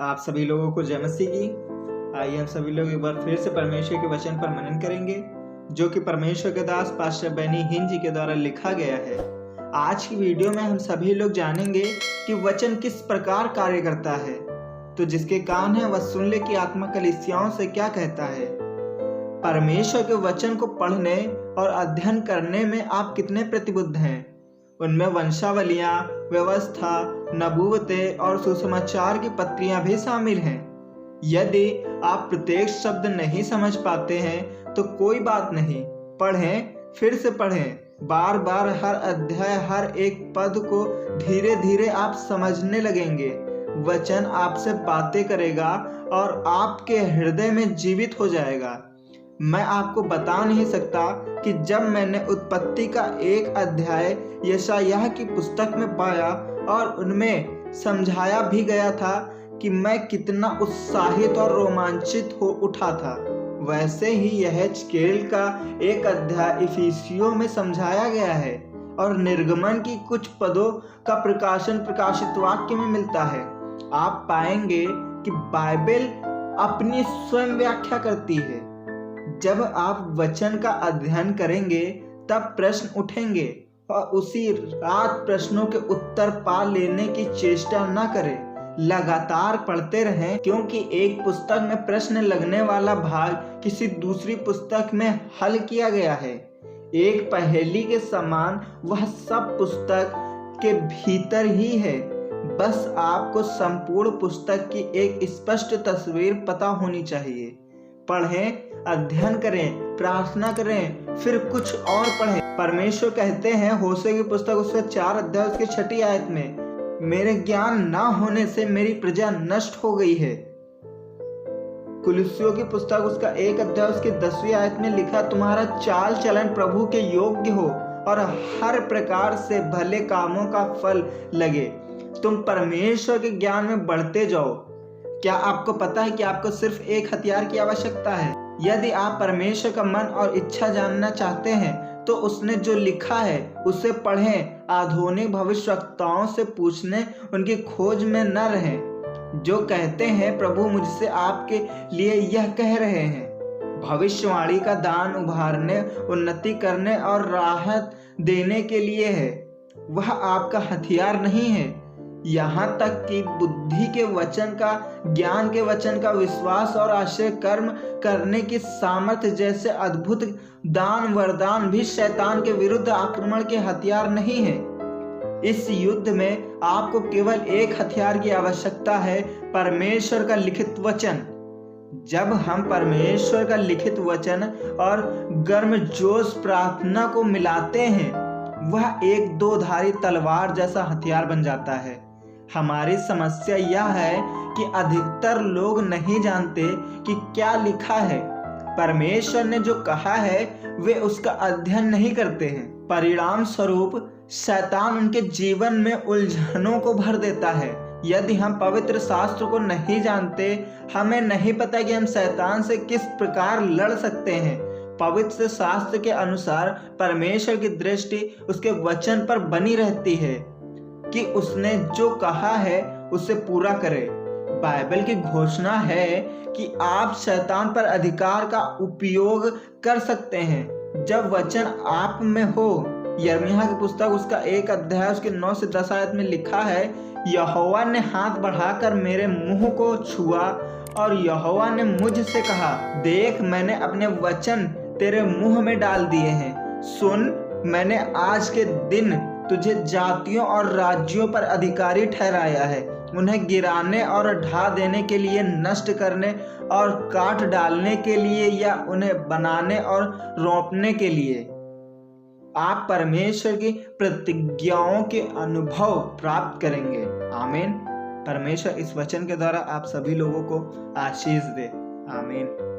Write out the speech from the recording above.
आप सभी लोगों को जय मसीह की। आइए हम सभी लोग एक बार फिर से परमेश्वर के वचन पर मनन करेंगे, जो कि परमेश्वर के दास पास्टर बेनी हिन जी के द्वारा लिखा गया है। आज की वीडियो में हम सभी लोग जानेंगे कि वचन किस प्रकार कार्य करता है। तो जिसके कान है वह सुन ले कि आत्मा कलीसियाओं से क्या कहता है। परमेश्वर के वचन को पढ़ने और अध्ययन करने में आप कितने प्रतिबद्ध हैं? उनमें वंशावलियां, व्यवस्था, नबूवतें और सुसमाचार की पत्रियां भी शामिल हैं। यदि आप प्रत्येक शब्द नहीं समझ पाते हैं तो कोई बात नहीं, पढ़ें, फिर से पढ़ें, बार बार हर अध्याय, हर एक पद को धीरे धीरे आप समझने लगेंगे। वचन आपसे बातें करेगा और आपके हृदय में जीवित हो जाएगा। मैं आपको बता नहीं सकता कि जब मैंने उत्पत्ति का एक अध्याय यशायाह की पुस्तक में पाया और उनमें समझाया भी गया था कि मैं कितना उत्साहित और रोमांचित हो उठा था, वैसे ही यहेजकेल का एक अध्याय इफिसियों में समझाया गया है और निर्गमन की कुछ पदों का प्रकाशन प्रकाशित वाक्य में मिलता है। आप पाएंगे कि बाइबल अपनी स्वयं व्याख्या करती है। जब आप वचन का अध्ययन करेंगे तब प्रश्न उठेंगे और उसी रात प्रश्नों के उत्तर पा लेने की चेष्टा न करें। लगातार पढ़ते रहें, क्योंकि एक पुस्तक में प्रश्न लगने वाला भाग किसी दूसरी पुस्तक में हल किया गया है। एक पहेली के समान वह सब पुस्तक के भीतर ही है। बस आपको संपूर्ण पुस्तक की एक स्पष्ट तस्वीर पता होनी चाहिए। पढ़ें, अध्ययन करें, प्रार्थना करें, फिर कुछ और पढ़ें। परमेश्वर कहते हैं होशे की पुस्तक उसके 4 अध्याय उसके 6 आयत में, मेरे ज्ञान ना होने से मेरी प्रजा नष्ट हो गई है। कुलुस्सियों की पुस्तक उसका 1 अध्याय उसकी 10वीं आयत में लिखा, तुम्हारा चाल चलन प्रभु के योग्य हो और हर प्रकार से भले कामों का फल लगे। तुम परमेश्वर के ज्ञान में बढ़ते जाओ। क्या आपको पता है कि आपको सिर्फ एक हथियार की आवश्यकता है? यदि आप परमेश्वर का मन और इच्छा जानना चाहते हैं तो उसने जो लिखा है उसे पढ़ें। आधुनिक भविष्यवक्ताओं से पूछने, उनकी खोज में न रहें जो कहते हैं प्रभु मुझसे आपके लिए यह कह रहे हैं। भविष्यवाणी का दान उभारने, उन्नति करने और राहत देने के लिए है। वह आपका हथियार नहीं है। यहाँ तक कि बुद्धि के वचन का, ज्ञान के वचन का, विश्वास और आश्चर्य कर्म करने की सामर्थ्य जैसे अद्भुत दान वरदान भी शैतान के विरुद्ध आक्रमण के हथियार नहीं है। इस युद्ध में आपको केवल एक हथियार की आवश्यकता है, परमेश्वर का लिखित वचन। जब हम परमेश्वर का लिखित वचन और गर्मजोश प्रार्थना को मिलाते हैं, वह एक दो-धारी तलवार जैसा हथियार बन जाता है। हमारी समस्या यह है कि अधिकतर लोग नहीं जानते कि क्या लिखा है। परमेश्वर ने जो कहा है वे उसका अध्ययन नहीं करते हैं। परिणाम स्वरूप शैतान उनके जीवन में उलझनों को भर देता है। यदि हम पवित्र शास्त्र को नहीं जानते, हमें नहीं पता कि हम शैतान से किस प्रकार लड़ सकते हैं। पवित्र शास्त्र के अनुसार परमेश्वर की दृष्टि उसके वचन पर बनी रहती है कि उसने जो कहा है उसे पूरा करे। बाइबल की घोषणा है कि आप शैतान पर अधिकार का उपयोग कर सकते हैं जब वचन आप में हो। यिर्मयाह की पुस्तक उसका 1 अध्याय उसके 9 से 10 आयत में लिखा है, यहोवा ने हाथ बढ़ाकर मेरे मुंह को छुआ और यहोवा ने मुझसे कहा, देख मैंने अपने वचन तेरे मुंह में डाल दिए हैं। सुन, मैंने आज के दिन तुझे जातियों और राज्यों पर अधिकारी ठहराया है, उन्हें गिराने और ढा देने के लिए, नष्ट करने और काट डालने के लिए, या उन्हें बनाने और रोपने के लिए। आप परमेश्वर की प्रतिज्ञाओं के अनुभव प्राप्त करेंगे। आमीन। परमेश्वर इस वचन के द्वारा आप सभी लोगों को आशीष दे। आमीन।